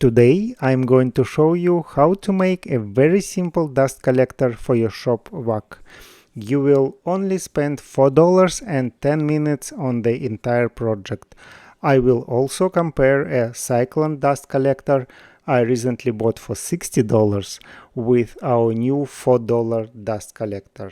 Today I'm going to show you how to make a very simple dust collector for your shop vac. You will only spend $4 and 10 minutes on the entire project. I will also compare a Cyclone dust collector I recently bought for $60 with our new $4 dust collector.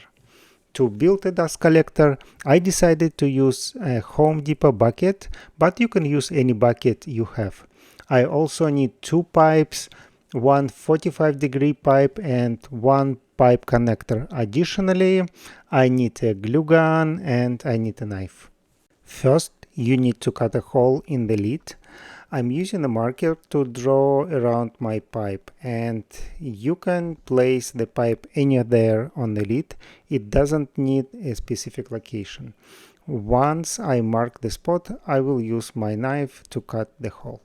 To build a dust collector, I decided to use a Home Depot bucket, but you can use any bucket you have. I also need two pipes, one 45-degree pipe and one pipe connector. Additionally, I need a glue gun and I need a knife. First, you need to cut a hole in the lid. I'm using a marker to draw around my pipe, and you can place the pipe anywhere on the lid. It doesn't need a specific location. Once I mark the spot, I will use my knife to cut the hole.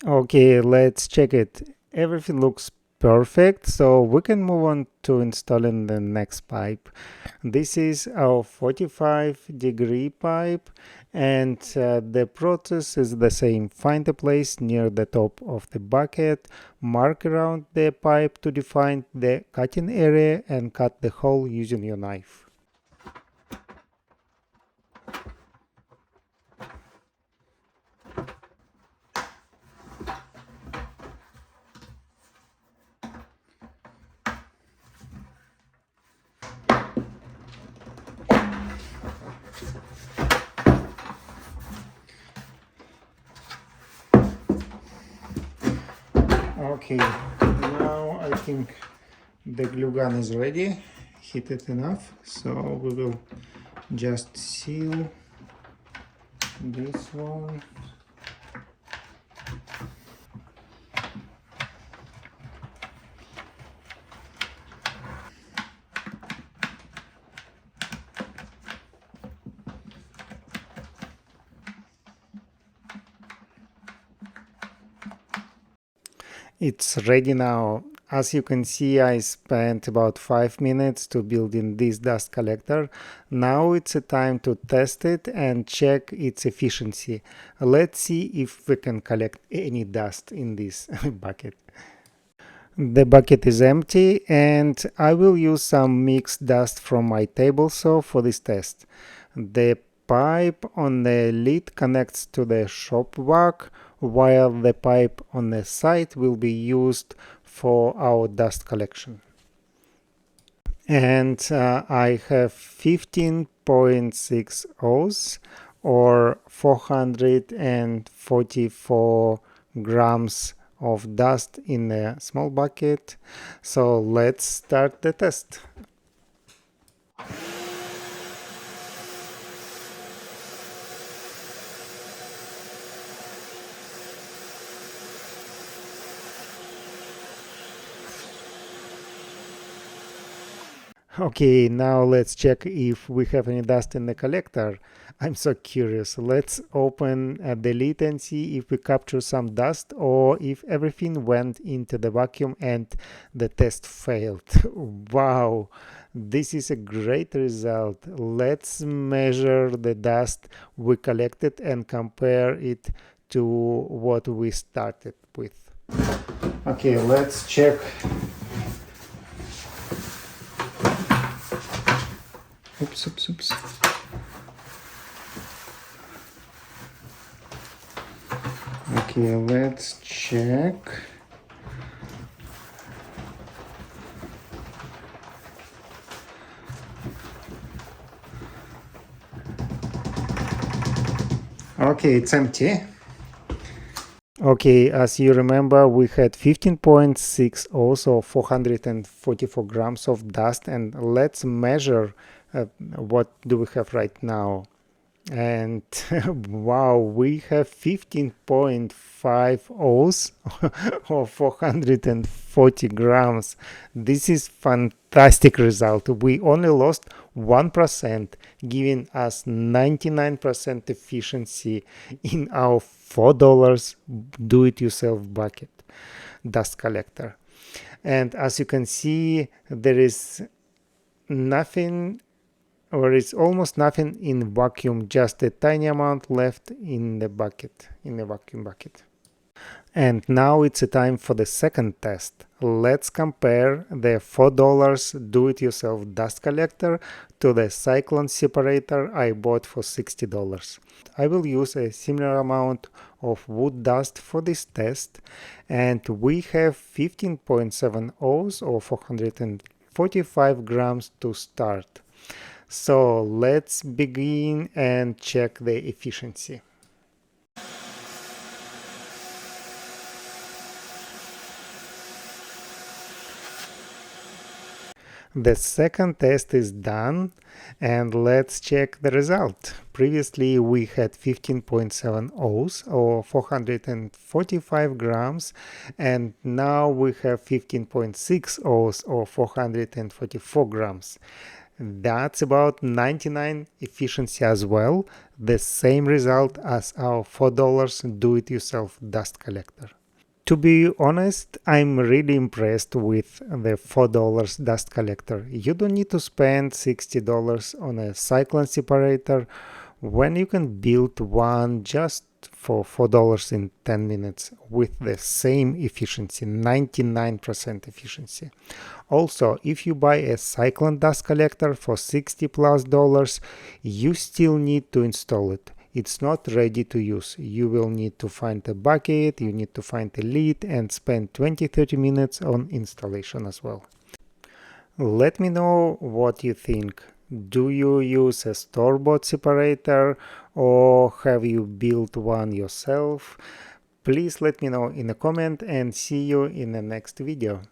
Okay, let's check it. Everything looks perfect, so we can move on to installing the next pipe. This is our 45-degree pipe, and the process is the same. Find a place near the top of the bucket, mark around the pipe to define the cutting area, and cut the hole using your knife. Okay, now I think the glue gun is ready, heated enough, so we will just seal this one. It's ready now. As you can see, I spent about 5 minutes to building this dust collector. Now it's a time to test it and check its efficiency. Let's see if we can collect any dust in this bucket. The bucket is empty, and I will use some mixed dust from my table saw for this test. The pipe on the lid connects to the shop vac, while the pipe on the side will be used for our dust collection. And I have 15.6 O's or 444 grams of dust in a small bucket. So let's start the test. Okay, now let's check if we have any dust in the collector. I'm so curious. Let's open the lid and see if we capture some dust or if everything went into the vacuum and the test failed. Wow, this is a great result. Let's measure the dust we collected and compare it to what we started with. Okay, let's check. Oops. Okay, let's check. Okay, it's empty. Okay, as you remember, we had 15.6, also 444 grams of dust, and let's measure what do we have right now. And wow, we have 15.5 O's or 440 grams. This is fantastic. fantastic result. We only lost 1%, giving us 99% efficiency in our $4 do-it-yourself bucket dust collector. And as you can see, there is nothing, or it's almost nothing in vacuum, just a tiny amount left in the bucket, in the vacuum bucket. And now it's a time for the second test. Let's compare the $4 do-it-yourself dust collector to the Cyclone separator I bought for $60. I will use a similar amount of wood dust for this test, and we have 15.7 O's or 445 grams to start. So let's begin and check the efficiency. The second test is done, and let's check the result. Previously we had 15.7 O's or 445 grams, and now we have 15.6 O's or 444 grams. That's about 99 efficiency as well, the same result as our $4 do-it-yourself dust collector. To be honest, I'm really impressed with the $4 dust collector. You don't need to spend $60 on a Cyclone separator when you can build one just for $4 in 10 minutes with the same efficiency, 99% efficiency. Also, if you buy a Cyclone dust collector for $60+, you still need to install it. It's not ready to use. You will need to find a bucket, you need to find a lid, and spend 20-30 minutes on installation as well. Let me know what you think. Do you use a store-bought separator or have you built one yourself? Please let me know in a comment, and see you in the next video.